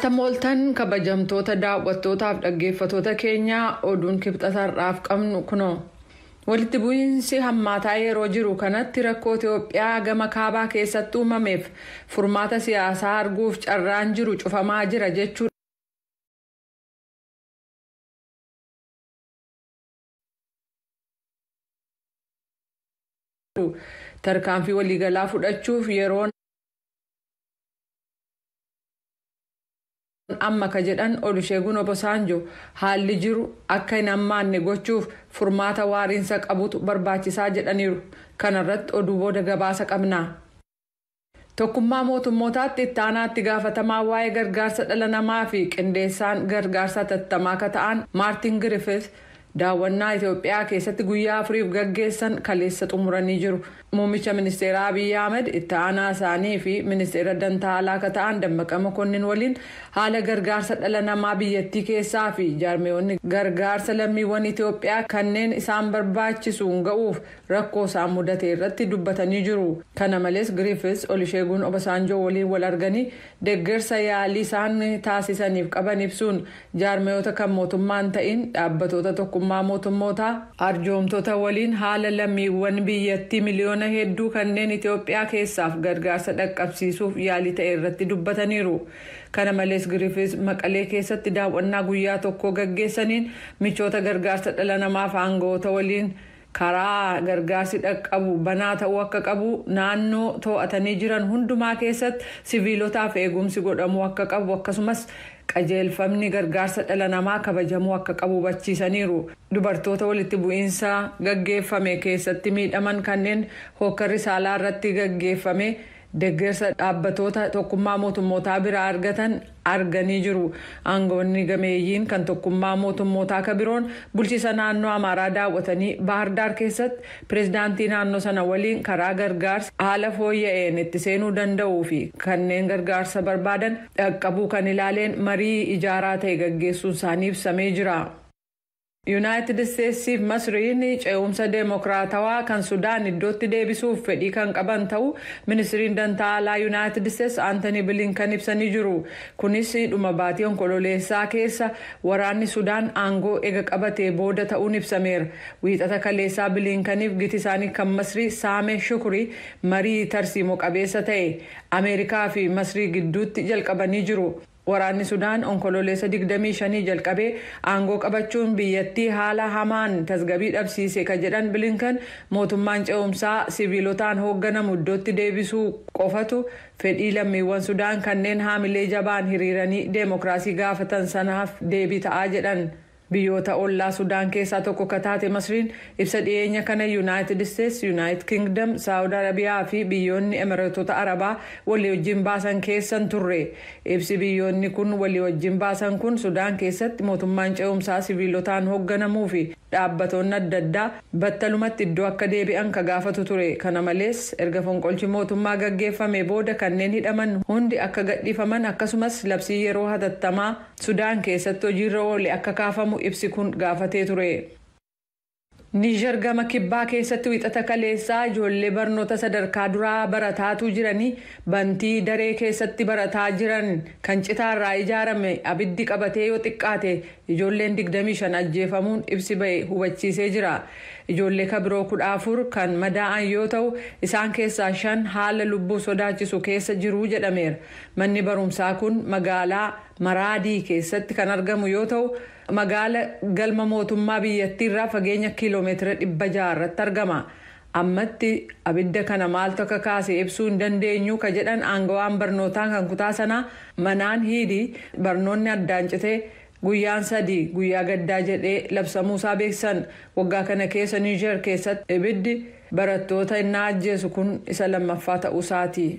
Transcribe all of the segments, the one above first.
Tamoltan kabajamtoota daawwattootaaf dhaggeeffattoota keenyaa oduun kibxatarraaf qabnu kunoo. Walitti bu'iinsi hammaataa yeroo jiru kanatti rakkoo Itoophiyaa gama kaabaa keessatti uumameef furmaata siyaasaa arguuf carraan jiru cufamaa jira jechuudha. Tarkaanfii waliigalaa fudhachuuf yeroon amma ka jedhan Olusegun Obasanjo haalli jiru akka hin hammaanne gochuuf furmaata waariinsa qabutu barbaachisaa jedhaniiru. Kanarratti oduu booda gabaasa qabna. Tokkummaa mootummootaatti itti aanaatti gaafatamaa waa'ee gargaarsa dhala namaa fi qindeessaan gargaarsa tattamaa akka ta'an Maartin Griffiths daawwannaa Itoophiyaa keessatti guyyaa 4 gaggeessan kaleessa xumuranii jiru. Muummicha ministeeraa Abiy Ahmed itti aanaa isaanii fi ministeera dantaa alaa akka ta'an Dammaqa Mokonnin waliin haala gargaarsa dhala namaa biyyattii keessaa fi jaarmiyoonni gargaarsa lammiiwwan Itoophiyaa kanneen isaan barbaachisuun ga'uuf rakkoo isaan mudate irratti dubbatanii jiru. Kana malees Griffiths Olusegun Obasanjo waliin wal arganii deeggarsa yaalii isaan taasisaniif qaban ibsuun jaarmiyoota kan mootummaan ta'in dhaabbatoota tokkummaa mootummootaa arjoomtoota waliin haala lammiiwwan biyyattii miliyoona hedduu kanneen Itoophiyaa keessaaf gargaarsa dhaqqabsiisuuf yaalii ta'e irratti dubbataniiru. Kana malees Griffiths Maqalee keessatti daawwannaa guyyaa tokko gaggeessaniin michoota gargaarsa dhala namaaf aangawoota waliin karaa gargaarsi dhaqqabu banaa ta'uu akka qabu naannoo to'atanii jiran hundumaa keessatti siviilotaaf eegumsi godhamuu akka qabu akkasumas qajeelfamni gargaarsa dhala namaa kabajamuu akka qabu hubachiisaniiru. Dubartoota walitti bu'iinsa gaggeeffame keessatti miidhaman kanneen hokkarri saalaa irratti gaggeeffame deeggarsa dhaabbatoota tokkummaa mootummootaa biraa argatan arganii jiru. Aangawoonni gameeyyiin kan tokkummaa mootummootaa akka biroon bulchiisa naannoo Amaaraa daawwatanii Baahirdaar keessatti pireezidaantii naannoo sana waliin karaa gargaarsa haala fooyya'een itti seenuu danda'uu fi kanneen gargaarsa barbaadan dhaqqabuu kan ilaaleen marii ijaaraa ta'e gaggeessuun isaanii ibsamee jira. United States fi Masriin ce'umsa deemokiraatawaa kan Sudaan iddootti deebisuuf fedhii kan qaban ta'uu ministiriin dantaa alaa United States Anthony Blinken ibsanii jiru. Kunis dhuma baatii onkololeessaa keessa waraanni Sudaan aangoo ega qabatee booda ta'uun ibsameera. Wiixata kaleessaa Blinkeniif giti isaanii kan Masrii Saameh Shukrii marii tarsiimoo qabeessa ta'e Ameerikaa fi Masrii gidduutti jalqabanii jiru. Waraanni Sudaan onkololeessa 25 jalqabee aangoo qabachuun biyyattii haala hamaan tasgabbii dhabsiise ka jedhan Blinken mootummaan ce'umsaa siviilotaan hoogganamu iddootti deebisuu qofatu fedhii lammiiwwan Sudaan kanneen haamilee jabaan hiriiranii deemokiraasii gaafatan sanaaf deebii ta'aa jedhan. Biyyoota ollaa Sudaan keessaa tokko ka taate Masriin ibsa dhiyeenya kana United States, United Kingdom, Saudi Arabiyaa fi biyyoonni Emireetota Arabaa walii wajjin baasan keessan turre. Ibsi biyyoonni kun walii wajjin baasan kun Sudaan keessatti mootummaan ce'umsaa siviilotaan hoogganamuu fi dhaabbatoonni adda addaa battalumatti iddoo akka deebi'an ka gaafatu ture. Kana malees erga fonqolchi mootummaa gaggeeffame booda kanneen hidhaman hundi akka gadhiifaman akkasumas labsii yeroo hatattamaa Sudaan keessatti hojiirra oole akka kaafamu ibsi kun gaafatee ture. Niger gama kibbaa keessatti wixata kaleessaa ijoollee barnoota sadarkaa duraa barataatu jiranii bantii daree keessatti barataa jiran kan citaarraa ijaarame abiddi qabatee yoo xiqqaate ijoolleen 25 ajjeefamuun ibsi ba'e hubachiisee jira. Ijoollee kabiroo 14 kan madaa'an yoo ta'u isaan keessaa 5 haala lubbuu sodaachisu keessa jiru jedhameera. Manni barumsaa kun magaalaa Maraadii keessatti kan argamu yoo ta'u magaala galma mootummaa biyyattii irraa fageenya kiiloomeetira 600 irratti argama. Ammatti abidda kana maaltu akka kaase ibsuu hin dandeenyu ka jedhan aangawaan barnootaa kan kutaa sanaa Manaan Hiidii barnoonni addaan citee guyyaan 3 guyyaa gaddaa jedhee labsamuusaa beeksan. Waggaa kana keessa Niger keessatti ibiddi barattoota innaa ajjeesu kun isa lammaffaa ta'uusaati.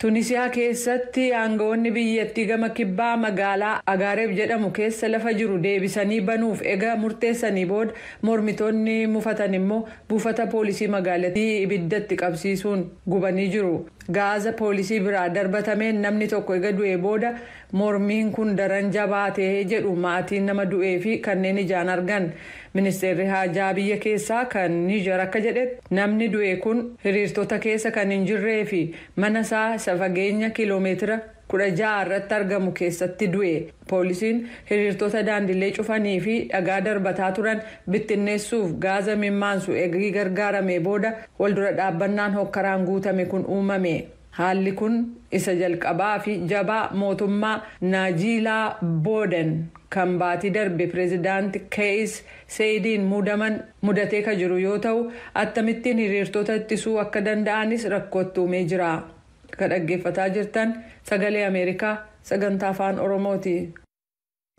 Tunisiyaa keessatti aangawoonni biyyattii gama kibbaa magaalaa Agaareeb jedhamu keessa lafa jiru deebisanii banuuf ega murteessanii booda mormitoonni mufatan immoo buufata poolisii magaalattii ibiddatti qabsiisuun gubanii jiru. Gaaza poolisii biraa darbatameen namni tokko ega du'ee booda mormiin kun daran jabaatee jedhu maatiin nama du'ee fi kanneen ijaan argan. Ministeerri haajaa biyya keessaa kan Niger akka jedhetti namni du'e kun hiriirtota keessa kan hin jirree fi mana isaa fageenya kiiloomeetira 16 irratti argamu keessatti du'e. Poolisiin hiriirtota daandilee cufanii fi dhagaa darbataa turan bittinneessuuf gaaza mimmaansu eegii gargaaramee booda waldura dhaabbannaan hokkaraan guutame kun uumame. Haalli kun isa jalqabaa fi jabaa mootummaa Naajiilaa Booden kan baatii darbe pireezidaanti Kaayis Sa'iidiin mudatee ka jiru yoo ta'u attamittiin hiriirtota ittisuu akka danda'anis rakkootti uumee jira. Ka dhaggeeffataa jirtan sagalee Ameerikaa sagantaa afaan Oromooti.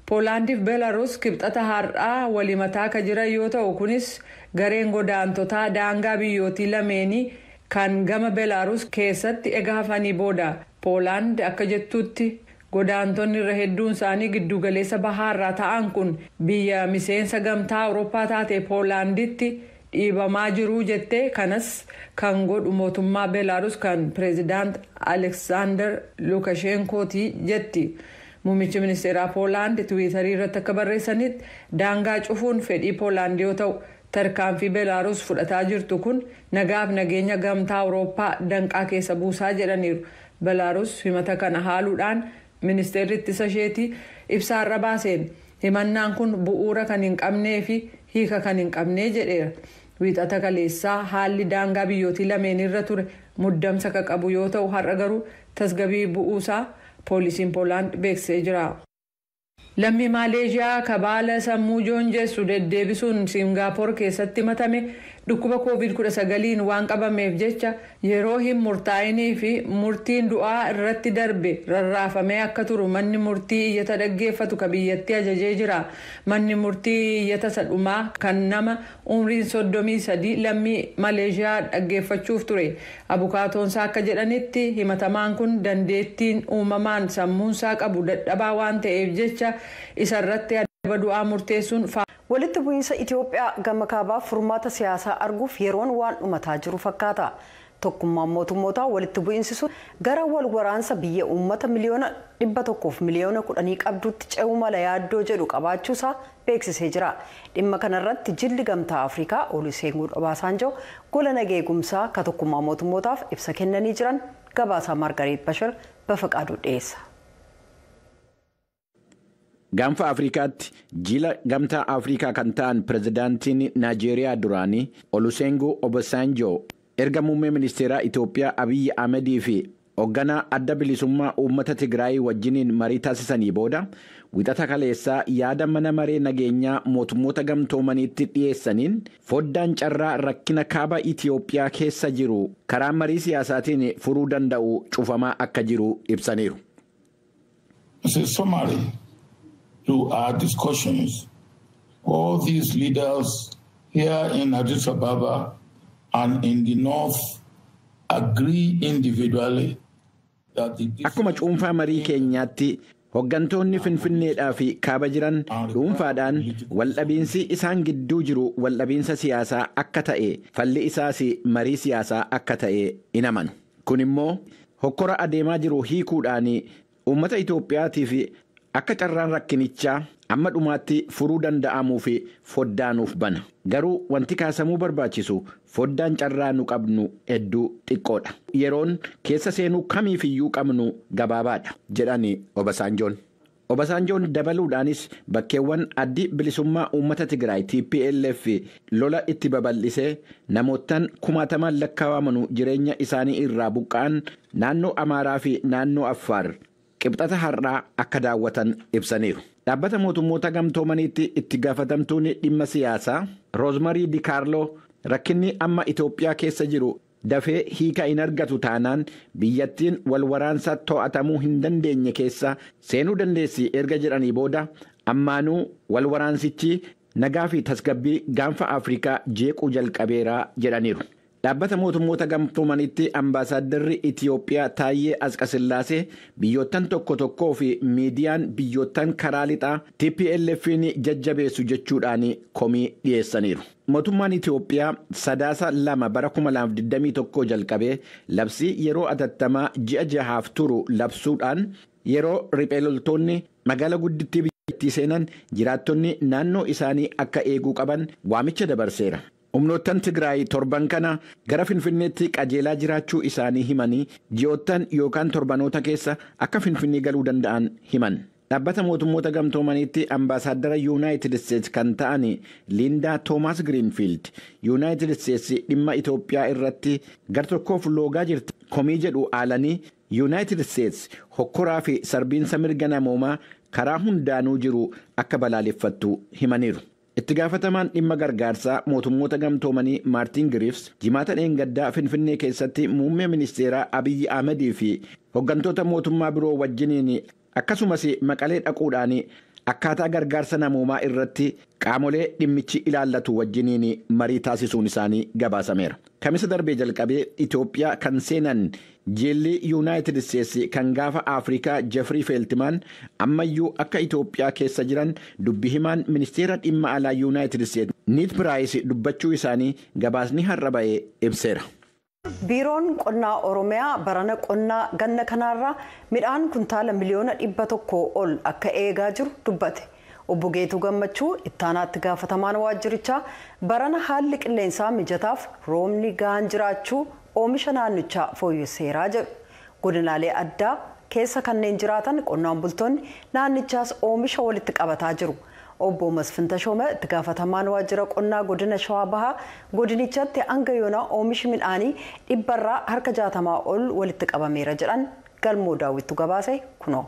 Poolaandiif Beelaruus kibxata har'aa walimataa ka jiran yoo ta'u kunis gareen godaantotaa daangaa biyyootii lameenii kan gama Beelaruus keessatti egaa hafanii booda. Poolaand akka jettutti godaantonni irra hedduun isaanii giddugaleessa bahaarraa ta'an kun biyya miseensa gamtaa Awurooppaa taate Poolaanditti dhiibamaa jiru jettee kanas kan godhu mootummaa Beelaruus kan pireezidaant Aleksaandar Lukashenkooti jetti. Muummichi ministeeraa Poolaand Tiwiitarii irratti akka barreessanitti daangaa cufuun fedhii Poolaand yoo ta'u tarkaanfii Beelaruus fudhataa jirtu kun nagaaf nageenya gamtaa Awurooppaa danqaa keessa buusaa jedhaniiru. Beelaruus himata kana haaluudhaan ministeerri ittisa isheetii ibsaarra baaseen himannaan kun bu'uura kan hin qabnee fi hiika kan hin qabnee jedheera. Wiixata kaleessaa haalli daangaa biyyootii lameen irra ture muddamsa ka qabu yoo ta'u har'a garuu tasgabii bu'uusaa poolisiin Poolaand beeksisee jira. Lammii Maaleeshiyaa kabaala sammuu joonjessu deddeebisuun Singaappoor keessatti himatame dhukkuba COVID-19 waan qabameef jecha yeroo hin murtaa'inii fi murtiin du'aa irratti darbe rarraafamee akka turu manni murtii iyyata dhaggeeffatu ka biyyatti ajajee jira. Manni murtii iyyata sadhumaa kan nama umriin 33 lammii Maaleeshiyaa dhaggeeffachuuf ture. Abukaatoonsaa akka jedhanitti himatamaan kun dandeettiin uumamaan sammuunsaa qabu dadhabaa waan ta'eef jecha isarratti adaba du'aa murteessuun walitti bu'iinsa Itoophiyaa gama kaabaaf furmaata siyaasaa arguuf yeroon waan dhumataa jiru fakkaata. Tokkummaan mootummootaa walitti bu'iinsi sun gara wal waraansa biyya uummata miliyoona 100 fi miliyoona 10 qabdutti ce'uu mala yaaddoo jedhu qabaachuusaa beeksisee jira. Dhimma kanarratti jilli gamtaa Afrikaa Olusegun Obasanjo gola nagaa eegumsaa ka tokkummaa mootummootaaf ibsa kennanii jiran gabaasaa Margareet Bashir bafaqaaduu dhiyeessa. Gaanfa Afrikaatti jila gamtaa Afrikaa kan ta'an pireezidaantiin Naajeeriyaa duraanii Olusegun Obasanjo erga muummee ministeeraa Itoophiyaa Abiyyi Ahmedii fi hoogganaa adda bilisummaa uummata Tigraay wajjiniin marii taasisanii booda wixata kaleessaa yaada mana maree nageenyaa mootummoota gamtoomaniitti dhiyeessaniin foddaan carraa rakkina kaaba Itoophiyaa keessa jiru karaa marii siyaasaatiin furuu danda'u cufamaa akka jiru ibsaniiru. To our discussions, all these leaders here in Addis Ababa and in the north agree individually that akkuma cuunfaa marii keenyaatti hoggantoonni Finfinneedhaa fi kaaba jiran dhuunfaadhaan waldhabiinsi isaan gidduu jiru waldhabiinsa siyaasaa akka ta'e falli isaas marii siyaasaa akka ta'e in amanu. Kun immoo hokkora adeemaa jiru hiikuudhaan uummata Itoophiyaatiif akka carraan rakkinichaa amma dhumaatti furuu danda'amuu fi foddaanuuf bana. Garuu wanti kaasamuu barbaachisu foddaan carraa nu qabnu hedduu xiqqoodha. Yeroon keessa seenuu kamiifiyyuu qabnu gabaabaadha jedhani Obasanjoon. Obasanjoon dabaluudhaanis bakkeewwan addi bilisummaa uummata Tigraay TPLF lola itti babal'isee namootaan kumaatamaan lakkaawamanu jireenya isaanii irraa buqqa'an naannoo Amaaraa fi naannoo Affaar qibxata har'aa akka daawwatan ibsaniiru. Dhaabbata mootummoota gamtoomaniitti itti gaafatamtuun dhimma siyaasaa Roozmarii Di Kaarloo rakkinni amma Itoophiyaa keessa jiru dafee hiika hin argatu taanaan biyyattiin wal waraansa to'atamuu hin dandeenye keessa seenuu dandeessi erga jedhanii booda ammaanuu wal waraansichi nagaa fi tasgabbii gaanfa Afrikaa jeequu jalqabeeraa jedhaniiru. Dhaabbata mootummoota gamtoomaniitti ambaasaaddarri Itoophiyaa Taayyee Asqasillaasee biyyoottan tokko fi miidiyaan biyyoottan karaa lixaa TPLF'n jajjabeessu jechuudhaan komii dhiyeessaniiru. Mootummaan Itoophiyaa sadaasa 2 bara 2021 jalqabee labsii yeroo atattamaa ji'a 6 turu labsuudhaan yeroo riphee loltoonni magaala guddittii biyyattii seenan jiraattonni naannoo isaanii akka eeguu qaban waamicha dabarseera. Humnoottan Tigraay torban kana gara Finfinneetti qajeelaa jiraachuu isaanii himanii ji'oottan yookaan torbanoota keessa akka Finfinnee galuu danda'an himan. Dhaabbata mootummoota gamtoomaniitti ambaasaadara Yuunaayitid Isteetsi kan ta'an Liindaa Toomaas Giriinfiild Yuunaayitid Isteetsi dhimma Itoophiyaa irratti gar-tokkoof loogaa jirti komii jedhu aalanii Yuunaayitid Isteetsi hokkoraa fi sarbiinsa mirga namoomaa karaa hundaanuu jiru akka balaaleffattu himaniiru. Itti gaafatamaan dhimma gargaarsaa mootummoota gamtoomanii Maartiin Giriifs jimaata dheengaddaa Finfinnee keessatti muummee ministeeraa Abiyyi Ahmedii fi hoggantoota mootummaa biroo wajjiniin akkasumas Maqalee dhaquudhaan akkaataa gargaarsa namoomaa irratti qaamolee dhimmichi ilaallatu wajjiniin marii taasisuun isaanii gabaasameera. Kamisa darbee jalqabee Itoophiyaa kan seenan jeelli Yuunaayitid Isteetsi kan gaafa Afrikaa Jeffrey Feltman ammayyuu akka Itoophiyaa keessa jiran dubbi himaan ministeera dhimma alaa Yuunaayitid Isteetsi Niid Piraayis dubbachuu isaanii gabaasni har'a ba'ee ibseera. Biiroon qonnaa Oromiyaa barana qonnaa ganna kanaarraa midhaan kuntaala miliyoona 100 ol akka eegaa jiru dubbate. Obbo Geetuu Gammachuu ittaanaatti gaafatamaan waajjirichaa barana haalli qilleensaa mijataaf roobni gahaan jiraachuu oomisha naannichaa fooyyesseeraa jedhu. Godinaalee addaa keessa kanneen jiraatan qonnaan bultoonni naannichaas oomisha walitti qabataa jiru. Obbo Masfin Tashooma itti gaafatamaan waajjira qonnaa godina Shawaa Bahaa godinichatti hanga yoonaa oomishi midhaanii 100 harka 60 ol walitti qabameera jedhan Galmoo Daawwittu gabaase kunoo.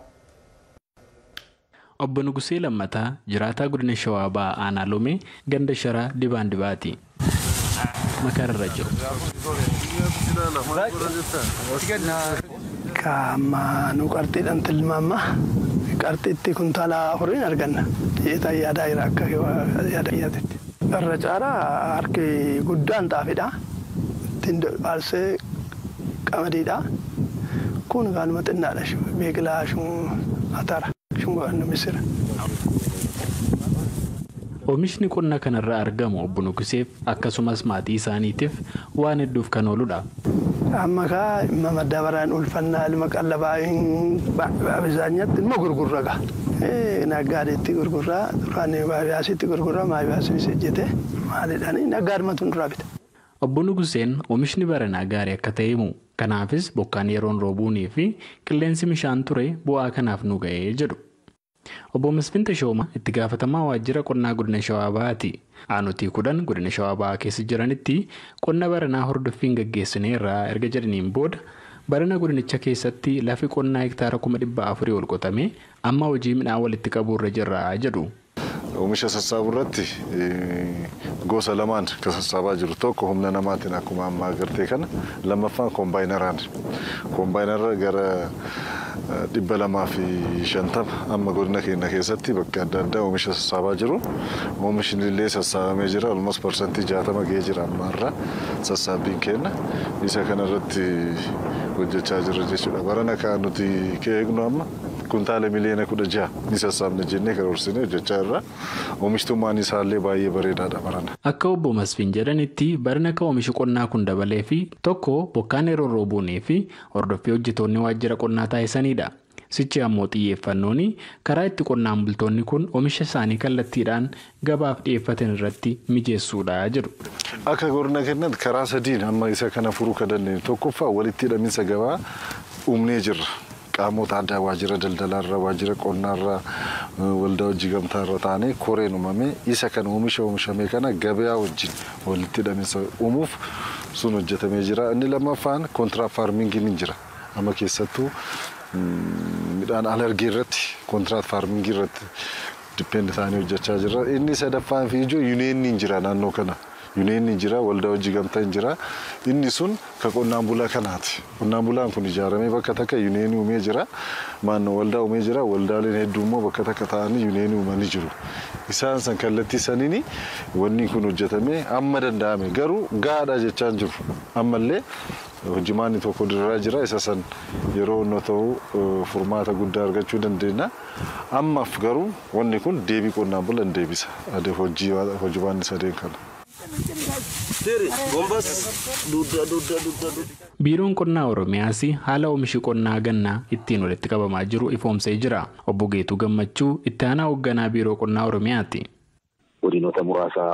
Obbo Nugusee Lammataa jiraataa godina Shawaa Bahaa aanaa Lomee ganda sharaa dibaan dibaati. Makararra jiru. Kama nu qarxiidhaan tilmaama qarxiitti kuntaala 4 arganna. Yeetaa yaadaa jira akka yaadaatti. Irra caalaa harki guddaan xaafidha. Ittiin baalsee qamadiidha. Kun kanuma xinnaadha. Beeklaa atara. Misira. Oomishni qonna kanarraa argamu obbo Nuguseef akkasumas maatii isaaniitiif waan hedduuf kan ooludha. Amma kaa maddabaraan ulfannaa ilma qallabaa abizaanyatti ilma gurgurraa. Naggaadeetti gurgurraa duraan baay'aasitti gurgurraa maayibaasiis ejjete maalidhaanii naggaadumatu duraa bita. Obbo Nuguseen oomishni baranaa gaarii akka ta'e himu. Kanaafis bokkaan yeroon roobuunii fi qilleensi bishaan ture bu'aa kanaaf nu ga'ee jedhu. Obbo Masfin Tashooma itti gaafatamaa waajjira qonnaa godina Shawaa Bahaati. Aanutii 10 godina Shawaa Bahaa keessa jiranitti qonna baranaa hordoffiin gaggeessineerraa erga jedhaniin booda barana godinicha keessatti lafi qonnaa hektaara 400 ol qotame amma hojii midhaan walitti qabuurra jirra jedhu. Oomisha sassaabuu irratti gosa lamaan kan sassaabaa jiru tokko humna namaatiin akkuma ammaa agartee kana lammaffaan kombaayinaraan. Kombaayinarra gara 250 amma godina keenya keessatti bakka adda addaa oomisha sassaabaa jiru. Oomishni illee sassaabamee jira almost parsantii 60 ga'ee jira ammaarra sassaabbiin keenya. Isa kanarratti hojjechaa jirra jechuudha. Barana kan nuti eegnu amma kuntaala miliyoona 16 ni sassaabne jennee karoorsine hojjechaa irra oomishtummaan isaallee baay'ee bareedaadha barana. Akka obbo Masfin jedhanitti barana kan oomishi qonnaa kun dabalee fi tokko bokkaan yeroo roobuunii fi hordoffii hojjetoonni waajjira qonnaa taasisanidha. Sichi ammoo xiyyeeffannoon karaa itti qonnaan bultoonni kun oomisha isaanii kallattiidhaan gabaaf dhiyeeffatan irratti mijeessuudha jedhu. Akka godina keenyatti karaa sadiin amma isa kana furuu kan dandeenyu tokkoffaa walitti hidhaminsa gabaa uumnee jirra. Qaamota addaa waajjira daldalaarra waajjira qonnaarra waldaa hojii gamtaarra taanee koreen uumamee isa kan oomishamee kana gabayaa wajjin walitti hidhaminsa uumuuf sun hojjetamee jira. Inni lammaffaan kontiraat faarmingiin jira. Amma keessattuu midhaan alergii irratti kontiraat faarmingii irratti dipeend taanee hojjechaa jirra. Inni sadaffaan fi ijoo yuuneenni jira naannoo kana. Yuuneenni jira waldaa hojii gamtaa jira. Inni sun kan qonnaan bulaa kanaati. Qonnaan bulaan kun ijaaramee bakka takka yuuneenii uumee jira. Maannoo waldaa uumee jira. Waldaaleen hedduu immoo bakka takka ta'anii yuuneenii uumanii jiru. Isaan san kallattii saniini wanni kun hojjetamee amma danda'ame garuu gaadha jechaan jiru. Ammallee hojimaanni tokko dirraa jira. Isa san yeroo inni ta'u furmaata guddaa argachuu dandeenya. Ammaaf garuu wanni kun deebii qonnaan bulaan deebisa. Hojimaanni sadeen kana. Biiroon qonnaa Oromiyaas haala oomishi qonnaa gannaa ittiin walitti qabamaa jiru ifoomsee jira. Obbo Geetuu Gammachuu itti aanaa hoogganaa biiroo qonnaa Oromiyaati. godinoota muraasa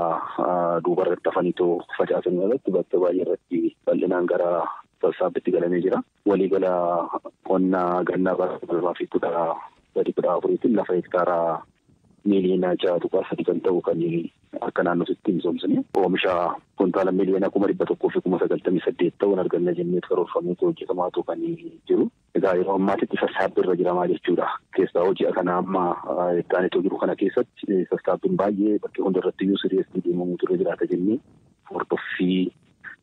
duuba irratti hafaniitoo facaasan irratti bakka baay'ee irratti bal'inaan gara sassaabbitti galamee jira. Waliigala qonnaa gannaa bara 2014tiin lafa hektaaraa miliyoona 6.3 kan ta'u kan akka naannootti misoomsine oomisha kuntaala miliyoona 198 ta'uun arganna jennee karoorfamee hojjetamaa kan jiru. Egaa yeroo ammaatti sassaabbii irra jira jechuudha. Keessaa hojii kana amma itti jiru kana keessatti sassaabbiin baay'ee bakka hunda irratti iyyuu sirreessanii deemamu ture jiraata jennee hordoffii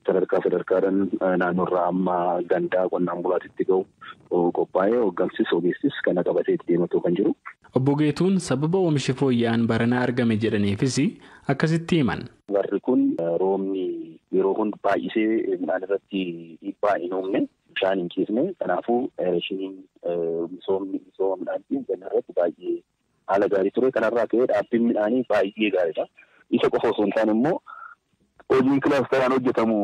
sadarkaadhaan naannoorraa amma gandaa qonnaan bulaatitti ga'u qophaa'ee hooggansis ogeessis kana qabatee itti deematu kan jiru. Obbo Geetuun sababa oomishi fooyya'aan baranaa argame jedhaniifis akkasitti himan. Barri kun roobni yeroo hundi baay'isee midhaan irratti dhiibbaa hin uumne bishaan hin ciisne kanaafuu irrigeshiniin misooma midhaanii ganna irratti baay'ee haala gaarii ture. Kanarraa ka'ee dhaabbiin midhaanii baay'ee gaariidha. Isa qofa osoo hin taane immoo hojii kilaasteraan hojjetamu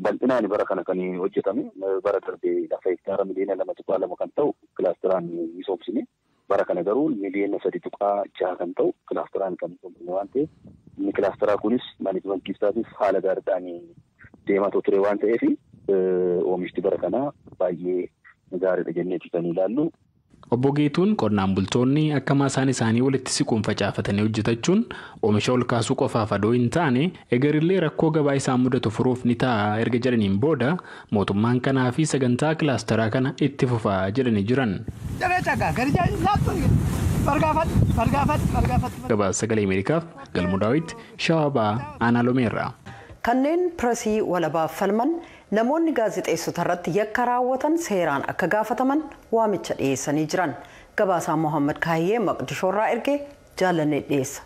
bal'inaan bara kana kan hojjetame bara darbee lafa hektaara miliyoona 2.2 kan ta'u kilaasteraan misoomsine. Bara kana garuu miliyoona 3.6 kan ta'u kilaasteraan kan misoomsine waan ta'eef inni kilaasteraa kunis maanijimentii isaatiif haala gaariidhaan deemaa ture waan ta'eef oomishti bara kanaa baay'ee gaariidha jenneeti kan ilaallu. Obbo Geetuun qonnaan bultoonni akka maasaan isaanii walitti siquun facaafatanii hojjetachuun oomisha ol kaasuu qofaaf adoo hin taane egerillee rakkoo gabaa isaan mudatu furuuf ni ta'a erga jedhaniin booda mootummaan kanaa fi sagantaa kilaasteraa kana itti fufaa jedhanii jiran. Gabaasa Sagalee Ameerikaaf Galmuu Daawit Shawaa Aanalomeerraa. Kanneen pireesii walabaaf falman namoonni gaazexeessota irratti yakka raawwatan seeraan akka gaafataman waamicha dhiyeessanii jiran. Gabaasaa Mohaammed Kaayyee Maqdishoorraa ergee jaalannee dhiyeessa.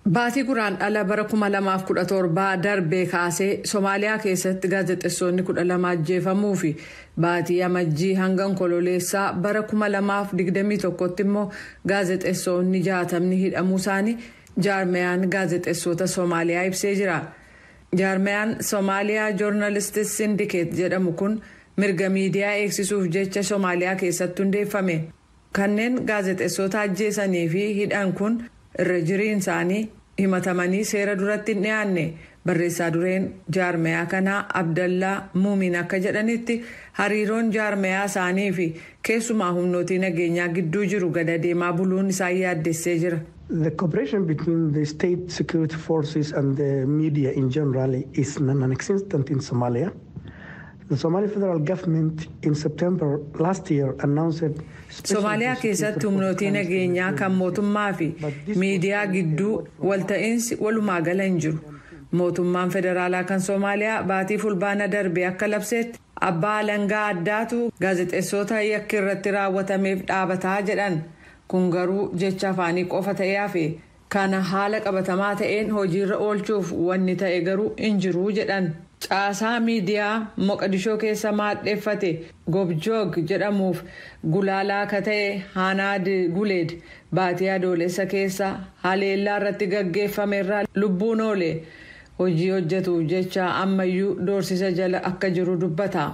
Baatii Guraandhala bara 2017 darbee kaasee Somaaliyaa keessatti gaazexeessonni 12 ajjeefamuu fi baatii Amajjii hanga Onkololeessaa bara 2021tti immoo gaazexeessonni 60 hidhamuu isaanii jaarmiyaan gaazexeessota Somaaliyaa ibsee jira. Jaarmiyaan Somaaliyaa Joornaalistiks Sindikeet jedhamu kun mirga miidiyaa eegsisuuf jecha Somaaliyaa keessatti hundeeffame. Kanneen gaazexeessota ajjeesanii fi hidhan kun irra jiriin isaanii himatamanii seera duratti hin dhiyaanne. Barreessaa dureen jaarmiyaa kanaa Abdallaa Muumin akka jedhanitti hariiroon jaarmiyaa isaanii fi keessumaa humnootii nageenyaa gidduu jiru gada deemaa buluun isaan yaaddessee jira. The cooperation between the state security forces and the media in general is non-existent in Somalia. The Somali federal government in September last year announced Somaaliyaa keessatti humnootii nageenyaa kan mootummaa fi miidiyaa gidduu walta'iinsi walumaa gala hin jiru. Mootummaan federaalaa kan Somaaliyaa baatii fulbaana darbee akka labseetti abbaa alangaa addaatu gaazexeessota yakki irratti raawwatameef dhaabataa jedhan. Kun garuu jecha afaanii qofa ta'ee hafe kana haala qabatamaa ta'een hojiirra oolchuuf wanni ta'e garuu hin jiru jedhan. Caasaa miidiyaa Moqdishoo keessa maadheeffate Gobjoog jedhamuuf gulaalaa akka ta'e Hanaad Guleed baatii adoolessa keessa haleellaa irratti gaggeeffamerraa lubbuun oole hojii hojjetuuf jecha ammayyuu doorsisa jala akka jiru dubbata.